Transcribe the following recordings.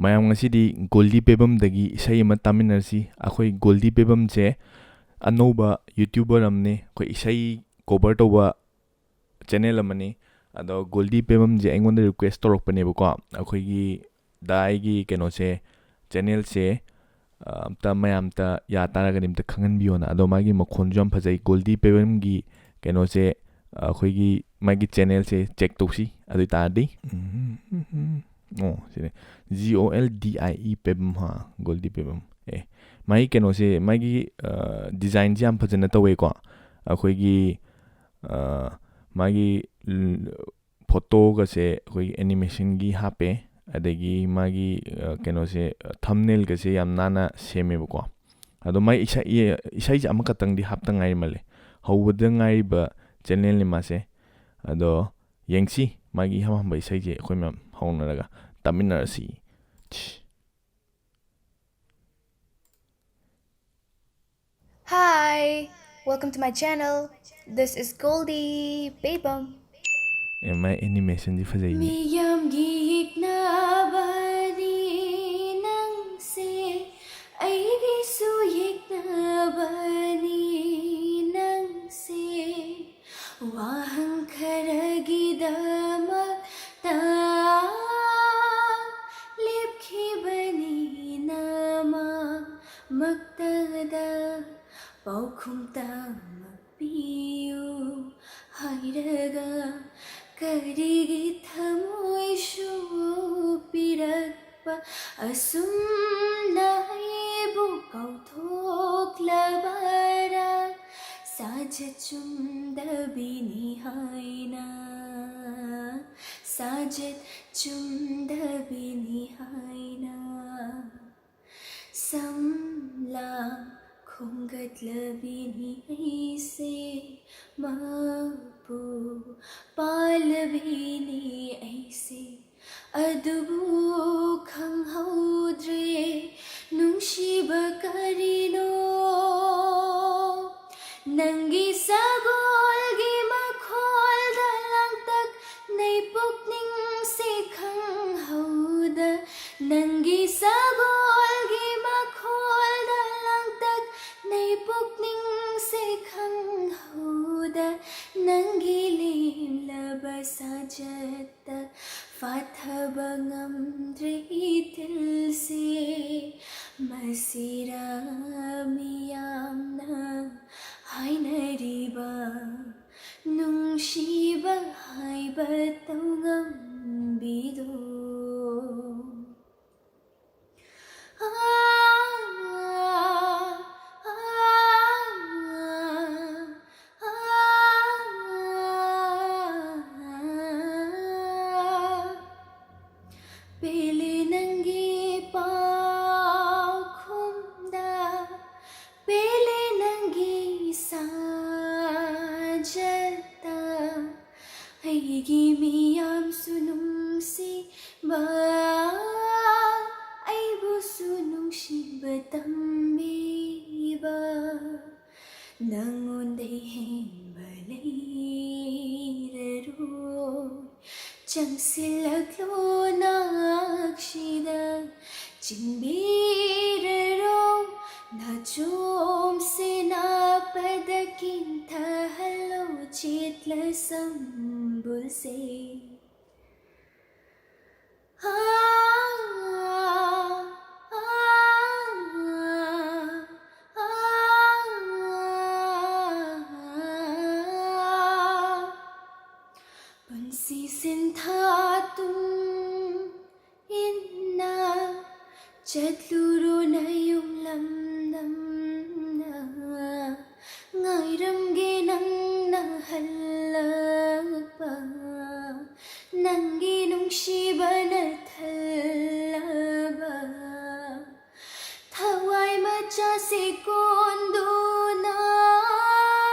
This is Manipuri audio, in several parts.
ꯃꯌꯥꯝ ꯉꯁꯤꯗꯤ ꯒꯣꯜꯗꯤ ꯄꯦꯕꯝꯗꯒꯤ ꯏꯁꯩ ꯑꯃ ꯇꯥꯃꯤꯟꯅꯔꯁꯤ. ꯑꯩꯈꯣꯏ ꯒꯣꯜꯗꯤ ꯄꯦꯕꯝꯁꯦ ꯑꯅꯧꯕ ꯌꯨꯇ꯭ꯌꯨꯕꯔ ꯑꯃꯅꯤ. ꯑꯩꯈꯣꯏ ꯏꯁꯩ ꯀꯣꯚꯔ ꯇꯧꯕ ꯆꯦꯅꯦꯜ ꯑꯃꯅꯤ. ꯑꯗꯣ ꯒꯣꯜꯗꯤ ꯄꯦꯕꯝꯁꯦ ꯑꯩꯉꯣꯟꯗ ꯔꯤꯀ꯭ꯋꯦꯁ ꯇꯧꯔꯛꯄꯅꯦꯕꯀꯣ. ꯑꯩꯈꯣꯏꯒꯤ ꯑꯩꯒꯤ ꯀꯩꯅꯣꯁꯦ ꯆꯦꯅꯦꯜꯁꯦ ꯑꯝꯇ ꯃꯌꯥꯝꯇ ꯌꯥ ꯇꯥꯔꯒꯗꯤ ꯑꯝꯇ ꯈꯪꯍꯟꯕꯤꯌꯣꯅ. ꯑꯗꯣ ꯃꯥꯒꯤ ꯃꯈꯣꯟꯁꯨ ꯌꯥꯝ ꯐꯖꯩ. ꯒꯣꯜꯗꯤ ꯄꯦꯕꯝꯒꯤ ꯀꯩꯅꯣꯁꯦ ꯑꯩꯈꯣꯏꯒꯤ ꯃꯥꯒꯤ ꯆꯦꯅꯦꯜꯁꯦ ꯆꯦꯛ ꯇꯧꯁꯤ. ꯑꯗꯨ ꯑꯣꯏꯇꯥꯔꯗꯤ ꯁꯤꯅꯦ GOLDIE ꯄꯦꯕꯝ ꯒꯣꯜꯗꯤ ꯄꯦꯕꯝ. ꯃꯥꯒꯤ ꯀꯩꯅꯣꯁꯦ ꯃꯥꯒꯤ ꯗꯤꯖꯥꯏꯟꯁꯦ ꯌꯥꯝ ꯐꯖꯅ ꯇꯧꯋꯦꯀꯣ. ꯑꯩꯈꯣꯏꯒꯤ ꯃꯥꯒꯤ ꯐꯣꯇꯣꯒꯁꯦ ꯑꯩꯈꯣꯏꯒꯤ ꯑꯦꯅꯤꯃꯦꯁꯟꯒꯤ ꯍꯥꯞꯄꯦ. ꯑꯗꯒꯤ ꯃꯥꯒꯤ ꯀꯩꯅꯣꯁꯦ ꯊꯝꯅꯦꯜꯒꯁꯦ ꯌꯥꯝ ꯅꯥꯟꯅ ꯁꯦꯝꯃꯦꯕꯀꯣ. ꯑꯗꯣ ꯃꯥꯒꯤ ꯏꯁꯩꯁꯦ ꯑꯃꯈꯛꯇꯪꯗꯤ ꯍꯥꯞꯇ ꯉꯥꯏꯔꯤ ꯃꯥꯜꯂꯦ. ꯍꯧꯕꯗ ꯉꯥꯏꯔꯤꯕ ꯆꯦꯅꯦꯜꯅꯤ ꯃꯥꯁꯦ. ꯑꯗꯣ ꯌꯦꯡꯁꯤ ꯃꯥꯒꯤ ꯏꯍꯝ ꯍꯝꯕ ꯏꯁꯩꯁꯦ ꯑꯩꯈꯣꯏ ꯃꯌꯥꯝ ꯍꯧꯅꯔꯒ ꯇꯥꯃꯤꯟꯅꯔꯁꯤ. Hi, welcome to my channel. This is Goldie Babam. ꯃꯥꯏ ꯑꯦꯅꯤꯃꯦꯁꯟꯁꯤ ꯐꯖꯩꯅꯦ. ꯃꯤꯌꯥꯝꯒꯤ ꯌꯦꯛꯅꯕꯅꯤ ꯅꯪꯁꯦ ꯑꯩꯒꯤꯁꯨ ꯌꯦꯛꯅꯕꯅꯤ ꯅꯪꯁꯦ ꯋꯥꯍꯪ ꯈꯔꯒꯤꯗꯃꯛꯇ ꯂꯦꯞꯈꯤꯕꯅꯤ ꯅꯃꯛꯇꯗ ꯄꯥꯎꯈꯨꯝ ꯇꯝꯃꯛꯄꯤꯌꯨ ꯍꯥꯏꯔꯒ ꯀꯔꯤꯒꯤ ꯊꯃꯣꯏꯁꯨ ꯄꯤꯔꯛꯄ ꯑꯁꯨꯝꯅ ꯑꯩꯕꯨ ꯀꯥꯎꯊꯣꯛꯂꯕꯔꯥ ꯁꯥꯖꯠ ꯆꯨꯝꯗꯕꯤꯅꯤ ꯍꯥꯏꯅ ꯁꯥꯖꯠ ꯆꯨꯝꯗꯕꯤꯅꯤ ꯍꯥꯏꯅ ꯁꯝꯂꯥꯡ ꯈꯣꯝꯒꯠꯂꯕꯤꯅꯤ ꯑꯩꯁꯦ ꯃꯄꯨ ꯄꯥꯜꯂꯕꯤꯅꯤ ꯑꯩꯁꯦ ꯑꯗꯨꯕꯨ ꯈꯪꯍꯧꯗ꯭ꯔꯦ ꯅꯨꯡꯁꯤꯕ ꯀꯔꯤꯅꯣ ꯅꯪꯒꯤ ꯁꯒꯣꯜꯒꯤ ꯃꯈꯣꯜꯗ ꯂꯥꯡꯇꯛꯅꯩ ꯄꯨꯛꯅꯤꯡꯁꯦ ꯈꯪꯍꯧꯗ ꯅꯪꯒꯤ ꯁꯒꯣꯜꯒꯤ ꯃꯈꯣꯜꯗ ꯂꯥꯡꯇꯛꯅꯩ ꯄꯨꯛꯅꯤꯡꯁꯦ ꯈꯪꯍꯧꯗ ꯅꯪꯒꯤ ꯂꯦꯝꯂꯕ ꯁꯥꯖꯠꯇ ꯐꯥꯊꯕ ꯉꯝꯗ꯭ꯔꯦ ꯏꯊꯤꯜꯁꯦ ꯃꯁꯤꯔꯥ ꯃꯤꯌꯥꯝꯅ ꯍꯥꯏꯅꯔꯤꯕ ꯅꯨꯡꯁꯤꯕ ꯍꯥꯏꯕ ꯇꯧꯉꯝꯕꯤꯗꯣ ꯄꯦꯂꯦ ꯅꯪꯒꯤ ꯄꯥꯎꯈꯨꯝꯗ ꯄꯦꯂꯦ ꯅꯪꯒꯤ ꯁꯥꯖꯠꯇ ꯑꯩꯒꯤ ꯃꯤꯌꯥꯝꯁꯨ ꯅꯨꯡꯁꯤꯕ ꯑꯩꯕꯨꯁꯨ ꯅꯨꯡꯁꯤꯕ ꯇꯝꯕꯤꯕ ꯅꯪꯉꯣꯟꯗꯩ ꯍꯦꯟꯕ ꯂꯩꯔꯔꯣꯏ ꯆꯪꯁꯤꯜꯂꯛꯂꯣ ꯅꯛꯁꯤꯗ ꯆꯤꯟꯕꯤꯔꯔꯣ ꯅꯥꯆꯣꯝꯁꯦ ꯅꯥꯄꯗ ꯀꯤꯟꯊꯍꯜꯂꯣ ꯆꯦꯠꯂ ꯁꯝꯕꯨꯜꯁꯦ ꯄꯨꯟꯁꯤ ꯁꯤꯟꯊꯥ ꯇꯨꯡ ꯏꯟꯅ ꯆꯠꯂꯨꯔꯣ ꯅꯌꯨꯝ ꯂꯝꯗꯝꯅ ꯉꯥꯏꯔꯝꯒꯦ ꯅꯪꯅ ꯍꯜꯂꯛꯄ ꯅꯪꯒꯤ ꯅꯨꯡꯁꯤꯕꯅ ꯊꯜꯂꯕ ꯊꯋꯥꯏ ꯃꯆꯥꯁꯦ ꯀꯣꯟꯗꯨꯅ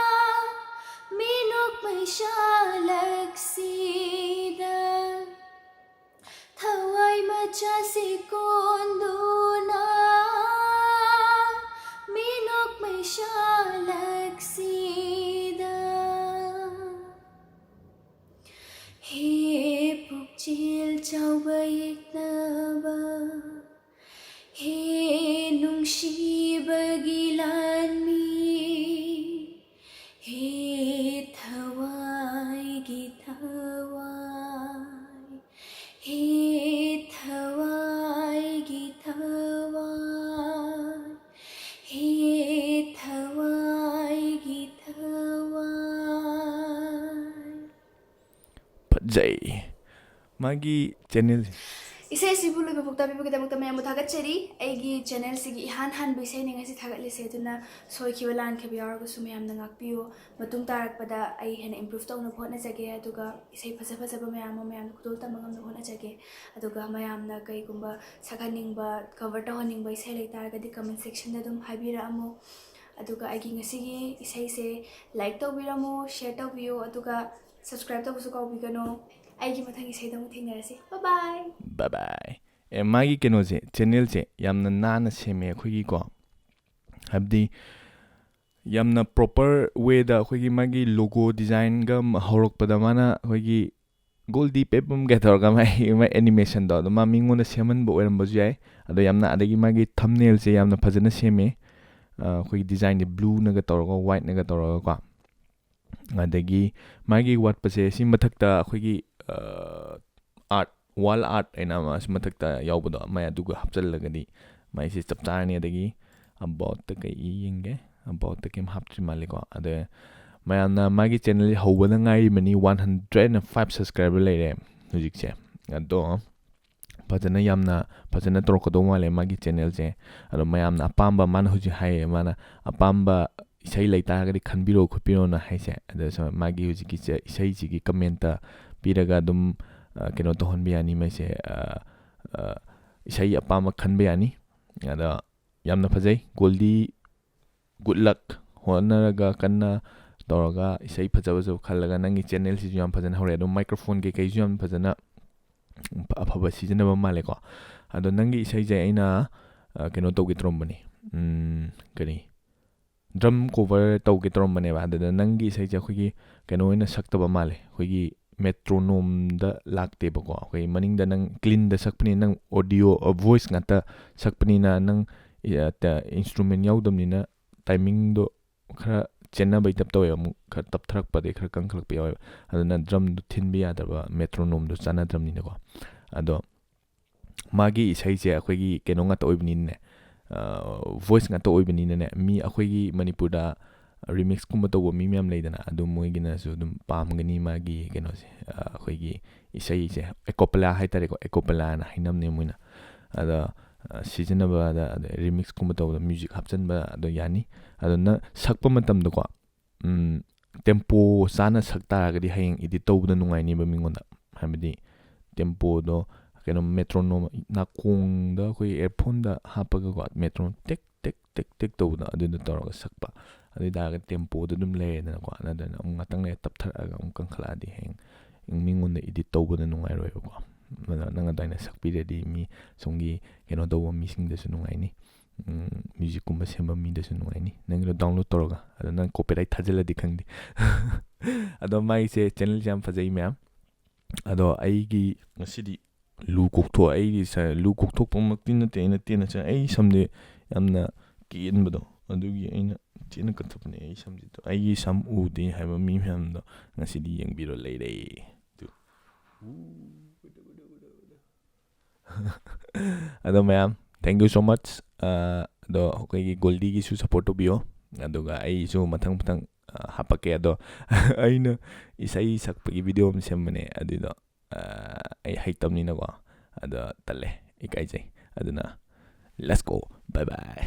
ꯃꯤꯅꯣꯛ ꯃꯩꯁꯥꯂꯛꯁꯤꯗ ꯊꯋꯥꯏ ꯃꯆꯥꯁꯦ ꯀꯣꯟꯗꯨꯅ ꯃꯤꯅꯣꯛ ꯃꯩꯁꯥꯂꯛꯁꯤꯗ ꯍꯦ ꯄꯨꯛꯆꯦꯜ ꯆꯥꯎꯕ ꯌꯦꯛꯅꯕ He nungshibagi lanmi He thawai gi thawai He thawai gi thawai He thawai gi thawai ꯐꯖꯩ ꯃꯥꯒꯤ channel Isay si Buloy Babukta Bibukidamukta Mayambu Thagatsari ꯑꯩꯒꯤ ꯆꯦꯅꯦꯜꯁꯤꯒꯤ ꯏꯍꯥꯟ ꯍꯥꯟꯕ ꯏꯁꯩꯅꯤ ꯉꯁꯤ ꯊꯥꯒꯠꯂꯤꯁꯦ ꯑꯗꯨꯅ ꯁꯣꯏꯈꯤꯕ ꯂꯥꯟꯈꯤꯕ ꯌꯥꯎꯔꯒꯁꯨ ꯃꯌꯥꯝꯅ ꯉꯥꯛꯄꯤꯌꯨ ꯃꯇꯨꯡ ꯇꯥꯔꯛꯄꯗ ꯑꯩ ꯍꯦꯟꯅ ꯏꯝꯄ꯭ꯔꯨꯚ ꯇꯧꯅꯕ ꯍꯣꯠꯅꯖꯒꯦ ꯑꯗꯨꯒ ꯏꯁꯩ ꯐꯖ-ꯐꯖꯕ ꯃꯌꯥꯝ ꯑꯃ ꯃꯌꯥꯝꯅ ꯈꯨꯗꯣꯜ ꯇꯝꯕ ꯉꯝꯅꯕ ꯍꯣꯠꯅꯖꯒꯦ ꯑꯗꯨꯒ ꯃꯌꯥꯝꯅ ꯀꯩꯒꯨꯝꯕ ꯁꯛꯍꯟꯅꯤꯡꯕ ꯀꯚꯔ ꯇꯧꯍꯟꯅꯤꯡꯕ ꯏꯁꯩ ꯂꯩꯇꯥꯔꯒꯗꯤ ꯀꯃꯦꯟ ꯁꯦꯛꯁꯟꯗ ꯑꯗꯨꯝ ꯍꯥꯏꯕꯤꯔꯛꯑꯝꯃꯨ ꯑꯗꯨꯒ ꯑꯩꯒꯤ ꯉꯁꯤꯒꯤ ꯏꯁꯩꯁꯦ ꯂꯥꯏꯛ ꯇꯧꯕꯤꯔꯝꯃꯨ ꯁꯦꯌꯔ ꯇꯧꯕꯤꯌꯨ ꯑꯗꯨꯒ ꯁꯕꯁꯀ꯭ꯔꯥꯏꯕ ꯇꯧꯕꯁꯨ ꯀꯥꯎꯕꯤꯒꯅꯨ ꯑꯩꯒꯤ ꯃꯊꯪ ꯏꯁꯩꯗ ꯑꯃꯨꯛ ꯊꯦꯡꯅꯔꯁꯤ ꯕꯥꯏ ꯕꯥꯏ ꯕꯥꯏ ꯃꯥꯒꯤ ꯀꯩꯅꯣꯁꯦ ꯆꯦꯅꯦꯜꯁꯦ ꯌꯥꯝꯅ ꯅꯥꯟꯅ ꯁꯦꯝꯃꯦ ꯑꯩꯈꯣꯏꯒꯤꯀꯣ ꯍꯥꯏꯕꯗꯤ ꯌꯥꯝꯅ ꯄ꯭ꯔꯣꯄꯔ ꯋꯦꯗ ꯑꯩꯈꯣꯏꯒꯤ ꯃꯥꯒꯤ ꯂꯣꯒꯣ ꯗꯤꯖꯥꯏꯟꯒ ꯍꯧꯔꯛꯄꯗ ꯃꯥꯅ ꯑꯩꯈꯣꯏꯒꯤ ꯒꯣꯜꯗꯤ ꯄꯦꯕꯝꯒ ꯇꯧꯔꯒ ꯃꯥꯏ ꯑꯦꯅꯤꯃꯦꯁꯟꯗꯣ ꯑꯗꯣ ꯃꯥ ꯃꯤꯉꯣꯟꯗ ꯁꯦꯝꯍꯟꯕ ꯑꯣꯏꯔꯝꯕꯁꯨ ꯌꯥꯏ ꯑꯗꯣ ꯌꯥꯝꯅ ꯑꯗꯒꯤ ꯃꯥꯒꯤ ꯊꯝꯅꯦꯜꯁꯦ ꯌꯥꯝꯅ ꯐꯖꯅ ꯁꯦꯝꯃꯦ ꯑꯩꯈꯣꯏꯒꯤ ꯗꯤꯖꯥꯏꯟꯁꯦ ꯕ꯭ꯂꯨꯅꯒ ꯇꯧꯔꯒ ꯋꯥꯏꯠꯅꯒ ꯇꯧꯔꯒꯀꯣ ꯑꯗꯒꯤ ꯃꯥꯒꯤ ꯋꯥꯠꯄꯁꯦ ꯁꯤ ꯃꯊꯛꯇ ꯑꯩꯈꯣꯏꯒꯤ ꯑꯥꯔꯠ ꯋꯥꯜ ꯑꯥꯔꯠ ꯍꯥꯏꯅ ꯑꯃ ꯃꯊꯛꯇ ꯌꯥꯎꯕꯗꯣ ꯃꯥꯏ ꯑꯗꯨꯒ ꯍꯥꯞꯆꯤꯜꯂꯒꯗꯤ ꯃꯥꯏꯁꯦ ꯆꯞ ꯆꯥꯔꯅꯤ ꯑꯗꯒꯤ ꯑꯕꯥꯎꯠꯇ ꯀꯩ ꯌꯦꯡꯒꯦ ꯑꯕꯥꯎꯠꯇ ꯀꯩꯝ ꯍꯥꯞꯇ꯭ꯔꯤ ꯃꯥꯜꯂꯦꯀꯣ ꯑꯗ ꯃꯌꯥꯝꯅ ꯃꯥꯒꯤ ꯆꯦꯅꯦꯜ ꯍꯧꯕꯗ ꯉꯥꯏꯔꯤꯕꯅꯤ 105 ꯁꯕꯁꯀ꯭ꯔꯥꯏꯕꯔ ꯂꯩꯔꯦ ꯍꯧꯖꯤꯛꯁꯦ ꯑꯗꯣ ꯐꯖꯅ ꯌꯥꯝꯅ ꯐꯖꯅ ꯇꯧꯔꯛꯀꯗꯧ ꯃꯥꯜꯂꯦ ꯃꯥꯒꯤ ꯆꯦꯅꯦꯜꯁꯦ ꯑꯗꯣ ꯃꯌꯥꯝꯅ ꯑꯄꯥꯝꯕ ꯃꯥꯅ ꯍꯧꯖꯤꯛ ꯍꯥꯏꯌꯦ ꯃꯥꯅ ꯑꯄꯥꯝꯕ ꯏꯁꯩ ꯂꯩꯇꯥꯔꯒꯗꯤ ꯈꯟꯕꯤꯔꯛꯑꯣ ꯈꯣꯠꯄꯤꯔꯣꯅ ꯍꯥꯏꯁꯦ ꯑꯗꯣ ꯃꯥꯒꯤ ꯍꯧꯖꯤꯛꯀꯤ ꯏꯁꯩꯁꯤꯒꯤ ꯀꯃꯦꯟꯇ ꯄꯤꯔꯒ ꯑꯗꯨꯝ ꯀꯩꯅꯣ ꯇꯧꯍꯟꯕ ꯌꯥꯅꯤ ꯃꯩꯁꯦ ꯏꯁꯩ ꯑꯄꯥꯝꯕ ꯈꯟꯕ ꯌꯥꯅꯤ ꯑꯗ ꯌꯥꯝꯅ ꯐꯖꯩ ꯒꯣꯜꯗꯤ ꯒꯨꯗ ꯂꯛ ꯍꯣꯠꯅꯔꯒ ꯀꯟꯅ ꯇꯧꯔꯒ ꯏꯁꯩ ꯐꯖ ꯈꯜꯂꯒ ꯅꯪꯒꯤ ꯆꯦꯅꯦꯜꯁꯤꯁꯨ ꯌꯥꯝ ꯐꯖꯅ ꯍꯧꯔꯛꯑꯦ ꯑꯗꯨꯝ ꯃꯥꯏꯀ꯭ꯔꯣꯐꯣꯟ ꯀꯩꯀꯩꯁꯨ ꯌꯥꯝ ꯐꯖꯅ ꯑꯐꯕ ꯁꯤꯖꯤꯟꯅꯕ ꯃꯥꯜꯂꯦꯀꯣ ꯑꯗꯣ ꯅꯪꯒꯤ ꯏꯁꯩꯁꯦ ꯑꯩꯅ ꯀꯩꯅꯣ ꯇꯧꯒꯦ ꯇꯧꯔꯝꯕꯅꯤ ꯀꯔꯤ ꯗ꯭ꯔꯝ ꯀꯣꯚꯔ ꯇꯧꯒꯦ ꯇꯧꯔꯝꯕꯅꯦꯕ ꯑꯗꯨꯗ ꯅꯪꯒꯤ ꯏꯁꯩꯁꯦ ꯑꯩꯈꯣꯏꯒꯤ ꯀꯩꯅꯣ ꯑꯣꯏꯅ ꯁꯛꯇꯕ ꯃꯥꯜꯂꯦ ꯑꯩꯈꯣꯏꯒꯤ ꯃꯦꯇ꯭ꯔꯣꯅꯣꯝꯗ ꯂꯥꯛꯇꯦꯕꯀꯣ ꯑꯩꯈꯣꯏ ꯃꯅꯤꯡꯗ ꯅꯪ ꯀ꯭ꯂꯤꯟꯗ ꯁꯛꯄꯅꯤꯅ ꯅꯪ ꯑꯣꯗꯤꯑꯣ ꯚꯣꯏꯁ ꯉꯥꯛꯇ ꯁꯛꯄꯅꯤꯅ ꯅꯪ ꯏꯟꯁꯇ꯭ꯔꯨꯃꯦꯟ ꯌꯥꯎꯗꯕꯅꯤꯅ ꯇꯥꯏꯃꯤꯡꯗꯣ ꯈꯔ ꯆꯦꯟꯅꯕꯩ ꯇꯞ ꯇꯧꯋꯦꯕ ꯑꯃꯨꯛ ꯈꯔ ꯇꯞꯊꯔꯛꯄꯗꯩ ꯈꯔ ꯀꯟꯈꯠꯂꯛꯄ ꯌꯥꯎꯋꯦꯕ ꯑꯗꯨꯅ ꯗ꯭ꯔꯝꯗꯣ ꯊꯤꯟꯕ ꯌꯥꯗꯕ ꯃꯦꯇ꯭ꯔꯣꯅꯣꯝꯗꯣ ꯆꯥꯟꯅꯗ꯭ꯔꯕꯅꯤꯅꯀꯣ ꯑꯗꯣ ꯃꯥꯒꯤ ꯏꯁꯩꯁꯦ ꯑꯩꯈꯣꯏꯒꯤ ꯀꯩꯅꯣ ꯉꯥꯛꯇ ꯑꯣꯏꯕꯅꯤꯅꯅꯦ ꯚꯣꯏꯁ ꯉꯥꯛꯇ ꯑꯣꯏꯕꯅꯤꯅꯅꯦ ꯃꯤ ꯑꯩꯈꯣꯏꯒꯤ ꯃꯅꯤꯄꯨꯔꯗ ꯔꯤꯃꯤꯛꯁꯀꯨꯝꯕ ꯇꯧꯕ ꯃꯤ ꯃꯌꯥꯝ ꯂꯩꯗꯅ ꯑꯗꯨ ꯃꯣꯏꯒꯤꯅꯁꯨ ꯑꯗꯨꯝ ꯄꯥꯝꯒꯅꯤ ꯃꯥꯒꯤ ꯀꯩꯅꯣꯁꯦ ꯑꯩꯈꯣꯏꯒꯤ ꯏꯁꯩꯁꯦ ꯑꯦꯀꯣꯄꯦꯂꯥ ꯍꯥꯏꯇꯥꯔꯦꯀꯣ ꯑꯦꯀꯣꯄꯦꯂꯥꯅ ꯍꯥꯏꯅꯕꯅꯦ ꯃꯣꯏꯅ ꯑꯗ ꯁꯤꯖꯤꯟꯅꯕꯗ ꯔꯤꯃꯤꯛꯁꯀꯨꯝꯕ ꯇꯧꯕꯗ ꯃ꯭ꯌꯨꯖꯤꯛ ꯍꯥꯞꯆꯤꯟꯕ ꯑꯗꯣ ꯌꯥꯅꯤ ꯑꯗꯨꯅ ꯁꯛꯄ ꯃꯇꯝꯗꯀꯣ ꯇꯦꯝꯄꯣ ꯆꯥꯅ ꯁꯛ ꯇꯥꯔꯒꯗꯤ ꯍꯌꯦꯡ ꯏꯗꯤꯠ ꯇꯧꯕꯗ ꯅꯨꯡꯉꯥꯏꯅꯦꯕ ꯃꯤꯉꯣꯟꯗ ꯍꯥꯏꯕꯗꯤ ꯇꯦꯝꯄꯣꯗꯣ ꯀꯩꯅꯣ ꯃꯦꯇ꯭ꯔꯣꯅꯣꯝ ꯅꯥꯀꯣꯡꯗ ꯑꯩꯈꯣꯏ ꯏꯌꯔꯐꯣꯟꯗ ꯍꯥꯞꯄꯒꯀꯣ ꯃꯦꯇ꯭ꯔꯣꯅꯣꯝ ꯇꯦꯛ ꯇꯦꯛ ꯇꯦꯛ ꯇꯦꯛ ꯇꯧꯕꯗꯣ ꯑꯗꯨꯗꯣ ꯇꯧꯔꯒ ꯁꯛꯄ ꯑꯗꯨ ꯑꯣꯏꯇꯥꯔꯒꯗꯤ ꯇꯦꯝꯄꯣꯗꯣ ꯑꯗꯨꯝ ꯂꯩꯔꯦꯗꯅꯀꯣ ꯅꯠꯇ꯭ꯔꯒꯅ ꯑꯃꯨꯛ ꯉꯥꯛꯇꯪ ꯂꯩꯔ ꯇꯞꯊꯔꯛꯑꯒ ꯑꯃꯨꯛ ꯀꯟꯈꯠꯂꯛꯑꯗꯤ ꯍꯌꯦꯡ ꯃꯤꯉꯣꯟꯗ ꯏꯗꯤꯠ ꯇꯧꯕꯗ ꯅꯨꯡꯉꯥꯏꯔꯣꯏꯕꯀꯣ ꯅꯪ ꯑꯗꯨꯃꯥꯏꯅ ꯁꯛꯄꯤꯔꯗꯤ ꯃꯤ ꯁꯣꯝꯒꯤ ꯀꯩꯅꯣ ꯇꯧꯕ ꯃꯤꯁꯤꯡꯗꯁꯨ ꯅꯨꯡꯉꯥꯏꯅꯤ ꯃ꯭ꯌꯨꯖꯤꯛꯀꯨꯝꯕ ꯁꯦꯝꯕ ꯃꯤꯗꯁꯨ ꯅꯨꯡꯉꯥꯏꯅꯤ ꯅꯪꯒꯤꯗꯣ ꯗꯥꯎꯟꯂꯣꯗ ꯇꯧꯔꯒ ꯑꯗꯣ ꯅꯪ ꯀꯣꯄꯤꯔꯥꯏꯠ ꯊꯥꯖꯤꯜꯂꯗꯤ ꯈꯪꯗꯦ ꯑꯗꯣ ꯃꯥꯒꯤꯁꯦ ꯆꯦꯅꯦꯜꯁꯦ ꯌꯥꯝ ꯐꯖꯩ ꯃꯌꯥꯝ ꯑꯗꯣ ꯑꯩꯒꯤ ꯉꯁꯤꯗꯤ ꯂꯨ ꯀꯣꯛꯊꯣꯛꯄꯃꯛꯇꯤ ꯅꯠꯇꯦ ꯑꯩꯅ ꯇꯦꯟꯅ ꯑꯩ ꯁꯝꯁꯦ ꯌꯥꯝꯅ ꯀꯦꯟꯕꯗꯣ ꯑꯗꯨꯒꯤ ꯑꯩꯅ ꯇꯦꯟꯅ ꯀꯛꯊꯠꯄꯅꯦ ꯑꯩ ꯁꯝꯁꯤꯗꯣ ꯑꯩꯒꯤ ꯁꯝ ꯎꯗꯦ ꯍꯥꯏꯕ ꯃꯤ ꯃꯌꯥꯝꯗꯣ ꯉꯁꯤꯗꯤ ꯌꯦꯡꯕꯤꯔꯣ ꯂꯩꯔꯦ ꯑꯗꯣ ꯃꯌꯥꯝ ꯊꯦꯡꯛ ꯌꯨ ꯁꯣ ꯃꯆ ꯑꯗꯣ ꯑꯩꯈꯣꯏꯒꯤ ꯒꯣꯜꯗꯤꯒꯤꯁꯨ ꯁꯞꯄꯣꯔꯠ ꯇꯧꯕꯤꯌꯣ ꯑꯗꯨꯒ ꯑꯩꯁꯨ ꯃꯊꯪ ꯍꯥꯞꯄꯛꯀꯦ ꯑꯗꯣ ꯑꯩꯅ ꯏꯁꯩ ꯁꯛꯄꯒꯤ ꯚꯤꯗꯤꯑꯣ ꯑꯃ ꯁꯦꯝꯕꯅꯦ ꯑꯗꯨꯗꯣ ꯑꯩ ꯍꯩꯇꯕꯅꯤꯅꯀꯣ ꯑꯗꯣ ꯇꯜꯂꯦ ꯏꯀꯥꯏꯖꯩ ꯑꯗꯨꯅ ꯂꯦꯠꯁ ꯒꯣ ꯕꯥꯏ ꯕꯥꯏ